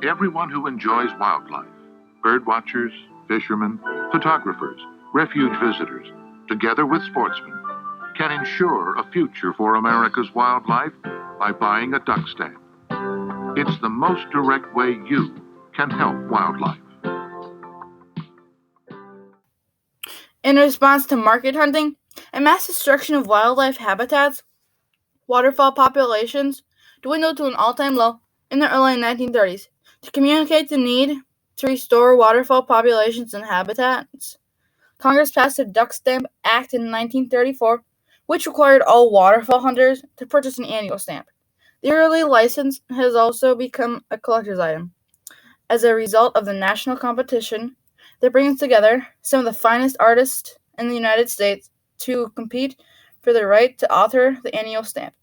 Everyone who enjoys wildlife, bird watchers, fishermen, photographers, refuge visitors, together with sportsmen, can ensure a future for America's wildlife by buying a duck stamp. It's the most direct way you can help wildlife. In response to market hunting and mass destruction of wildlife habitats, waterfowl populations dwindled to an all-time low in the early 1930s. To communicate the need to restore waterfowl populations and habitats, Congress passed the Duck Stamp Act in 1934, which required all waterfowl hunters to purchase an annual stamp. The yearly license has also become a collector's item as a result of the national competition that brings together some of the finest artists in the United States to compete for the right to author the annual stamp.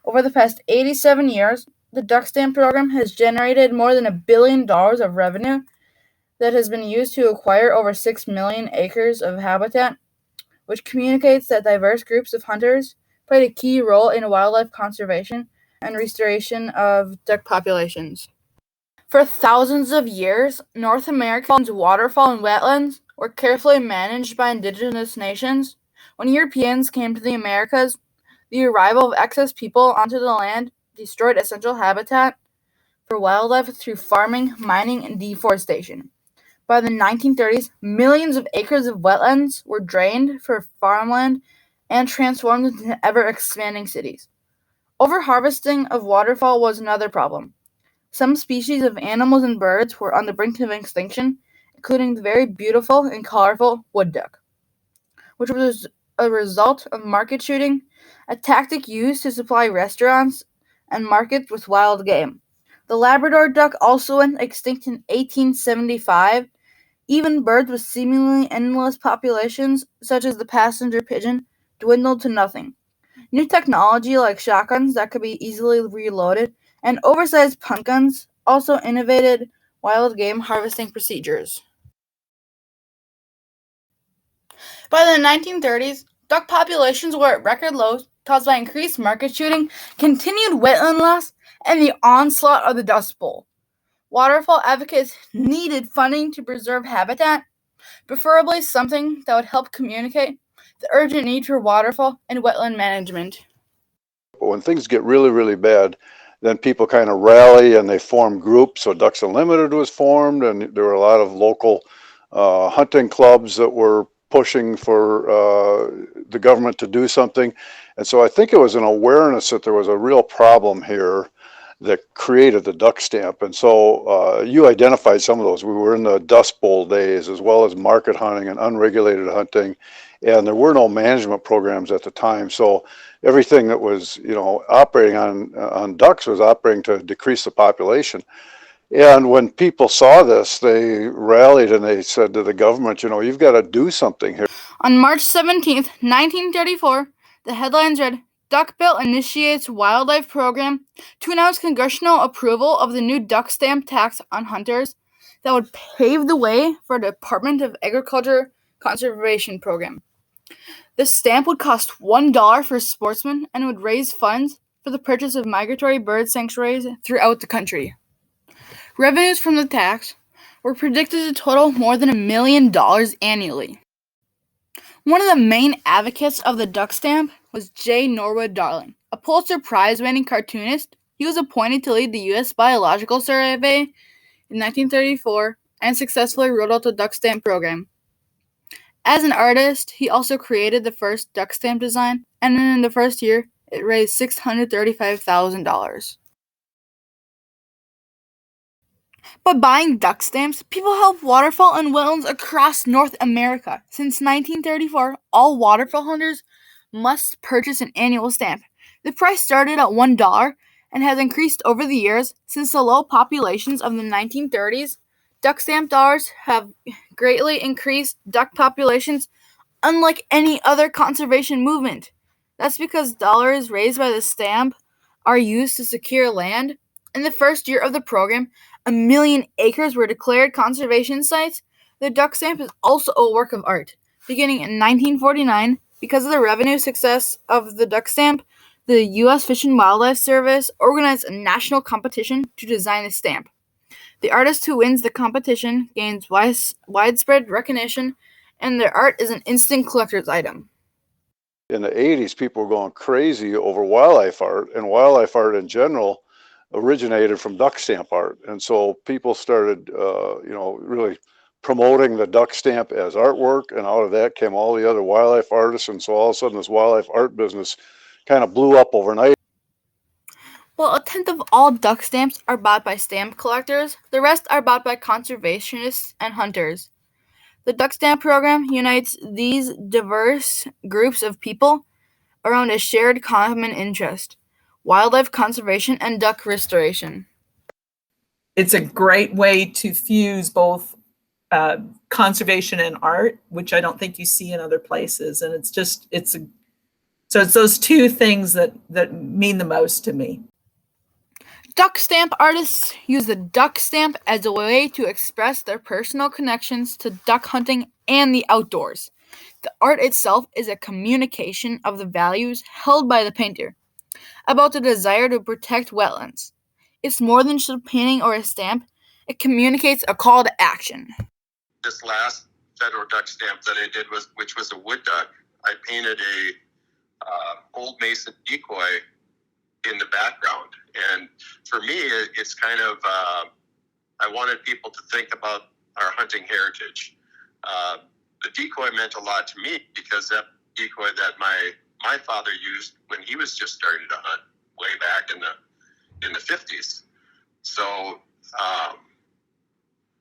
Over the past 87 years, the Duck Stamp program has generated more than $1 billion of revenue that has been used to acquire over 6 million acres of habitat, which communicates that diverse groups of hunters played a key role in wildlife conservation and restoration of duck populations. For thousands of years, North America's waterfowl and wetlands were carefully managed by indigenous nations. When Europeans came to the Americas, the arrival of excess people onto the land destroyed essential habitat for wildlife through farming, mining, and deforestation. By the 1930s, millions of acres of wetlands were drained for farmland and transformed into ever-expanding cities. Overharvesting of waterfowl was another problem. Some species of animals and birds were on the brink of extinction, including the very beautiful and colorful wood duck, which was a result of market shooting, a tactic used to supply restaurants and markets with wild game. The Labrador duck also went extinct in 1875. Even birds with seemingly endless populations, such as the passenger pigeon, dwindled to nothing. New technology like shotguns that could be easily reloaded and oversized punt guns also innovated wild game harvesting procedures. By the 1930s, duck populations were at record lows caused by increased market shooting, continued wetland loss, and the onslaught of the Dust Bowl. Waterfowl advocates needed funding to preserve habitat, preferably something that would help communicate the urgent need for waterfowl and wetland management. But when things get really, really bad, then people kind of rally and they form groups. So Ducks Unlimited was formed, and there were a lot of local hunting clubs that were pushing for the government to do something. And so I think it was an awareness that there was a real problem here that created the duck stamp. And so you identified some of those. We were in the Dust Bowl days, as well as market hunting and unregulated hunting. And there were no management programs at the time. So everything that was, operating on ducks was operating to decrease the population. And when people saw this, they rallied and they said to the government, you've got to do something here. On March 17th, 1934, the headlines read, Duck Bill initiates wildlife program to announce congressional approval of the new duck stamp tax on hunters that would pave the way for the Department of Agriculture conservation program. The stamp would cost $1 for sportsmen and would raise funds for the purchase of migratory bird sanctuaries throughout the country. Revenues from the tax were predicted to total more than $1 million annually. One of the main advocates of the duck stamp was J. Norwood Darling, a Pulitzer Prize-winning cartoonist. He was appointed to lead the U.S. Biological Survey in 1934 and successfully rolled out the duck stamp program. As an artist, he also created the first duck stamp design, and in the first year, it raised $635,000. By buying duck stamps, people help waterfowl and wetlands across North America. Since 1934, all waterfowl hunters must purchase an annual stamp. The price started at $1 and has increased over the years. Since the low populations of the 1930s, duck stamp dollars have greatly increased duck populations unlike any other conservation movement. That's because dollars raised by the stamp are used to secure land. In the first year of the program, 1 million acres were declared conservation sites. The duck stamp is also a work of art. Beginning in 1949, because of the revenue success of the duck stamp, The U.S. Fish and Wildlife Service organized a national competition to design a stamp. The artist who wins the competition gains widespread recognition, and their art is an instant collector's item. In the 80s, people were going crazy over wildlife art, and wildlife art in general originated from duck stamp art. And so people started, really promoting the duck stamp as artwork, and out of that came all the other wildlife artists. And so all of a sudden, this wildlife art business kind of blew up overnight. While a tenth of all duck stamps are bought by stamp collectors, the rest are bought by conservationists and hunters. The duck stamp program unites these diverse groups of people around a shared common interest: wildlife conservation and duck restoration. It's a great way to fuse both conservation and art, which I don't think you see in other places. And so it's those two things that mean the most to me. Duck stamp artists use the duck stamp as a way to express their personal connections to duck hunting and the outdoors. The art itself is a communication of the values held by the painter about the desire to protect wetlands. It's more than just a painting or a stamp, it communicates a call to action. This last federal duck stamp that I did, which was a wood duck, I painted a old mason decoy in the background. And for me, it's kind of, I wanted people to think about our hunting heritage. The decoy meant a lot to me because that decoy that my father used when he was just starting to hunt way back in the 50s. So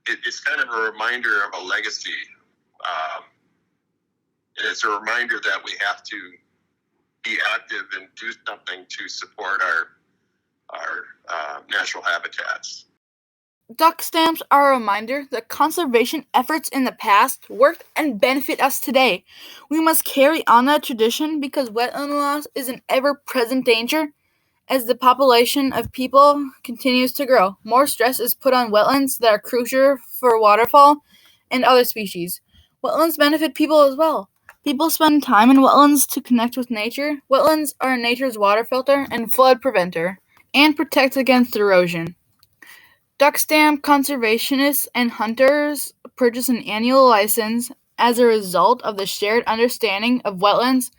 it's kind of a reminder of a legacy. And it's a reminder that we have to be active and do something to support our natural habitats. Duck stamps are a reminder that conservation efforts in the past worked and benefit us today. We must carry on that tradition because wetland loss is an ever-present danger. As the population of people continues to grow, more stress is put on wetlands that are crucial for waterfowl and other species. Wetlands benefit people as well. People spend time in wetlands to connect with nature. Wetlands are nature's water filter and flood preventer, and protect against erosion. Duck stamp conservationists and hunters purchase an annual license as a result of the shared understanding of wetlands,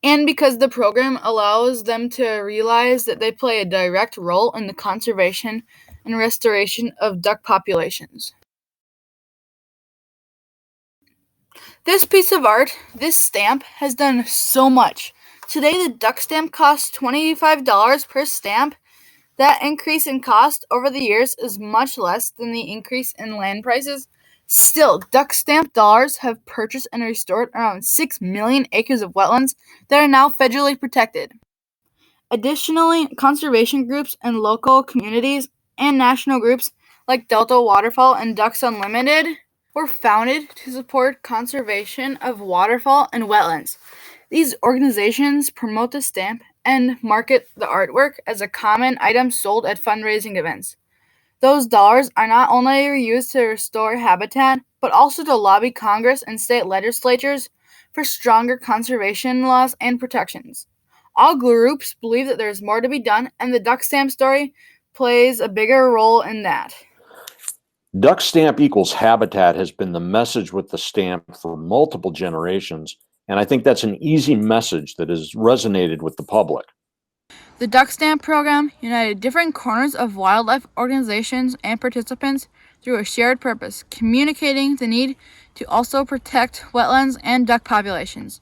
and because the program allows them to realize that they play a direct role in the conservation and restoration of duck populations. This piece of art, this stamp, has done so much. Today, the duck stamp costs $25 per stamp. That increase in cost over the years is much less than the increase in land prices. Still, duck stamp dollars have purchased and restored around 6 million acres of wetlands that are now federally protected. Additionally, conservation groups and local communities and national groups like Delta Waterfowl and Ducks Unlimited were founded to support conservation of waterfowl and wetlands. These organizations promote the stamp and market the artwork as a common item sold at fundraising events. Those dollars are not only used to restore habitat, but also to lobby Congress and state legislatures for stronger conservation laws and protections. All groups believe that there is more to be done, and the duck stamp story plays a bigger role in that. Duck stamp equals habitat has been the message with the stamp for multiple generations, and I think that's an easy message that has resonated with the public. The duck stamp program united different corners of wildlife organizations and participants through a shared purpose, communicating the need to also protect wetlands and duck populations.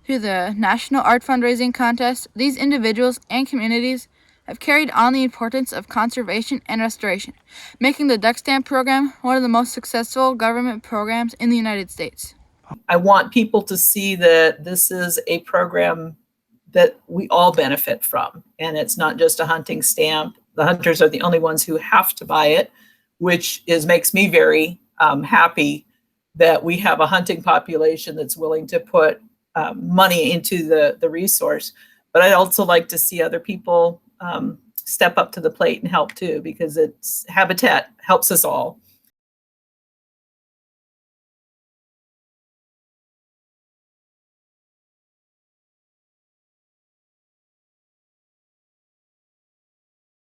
Through the National Art Fundraising Contest, these individuals and communities have carried on the importance of conservation and restoration, making the duck stamp program one of the most successful government programs in the United States. I want people to see that this is a program that we all benefit from, and it's not just a hunting stamp. The hunters are the only ones who have to buy it, which makes me very happy that we have a hunting population that's willing to put money into the resource. But I'd also like to see other people step up to the plate and help too, because it's habitat helps us all.